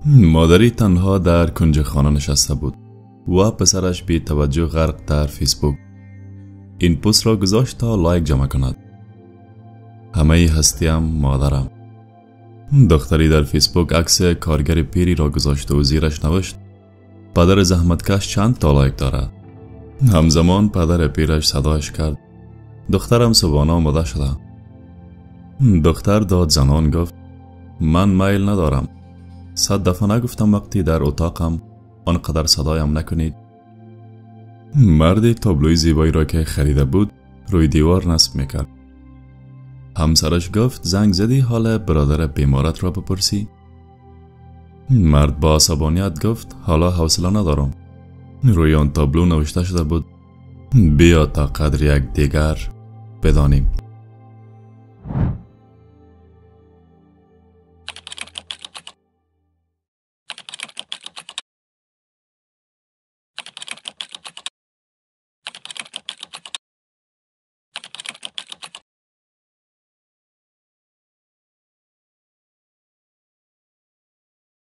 مادری تنها در کنج خانه نشسته بود و پسرش بی توجه غرق در فیسبوک. این پست را گذاشت تا لایک جمع کند. همه هستیم مادرم. دختری در فیسبوک عکس کارگر پیری را گذاشت و زیرش نوشت پدر زحمتکش چند تا لایک دارد. همزمان پدر پیرش صدایش کرد دخترم صبحانه آماده شده. دختر داد زنان گفت من میل ندارم. 100 دفعه نگفتم وقتی در اتاقم آنقدر صدایم نکنید. مرد تابلوی زیبایی را که خریده بود روی دیوار نصب میکرد. همسرش گفت زنگ زدی حال برادر بیمارت را بپرسی؟ مرد با عصبانیت گفت حالا حوصله ندارم. روی آن تابلو نوشته شده بود بیا تا قدر یک دیگر بدانیم.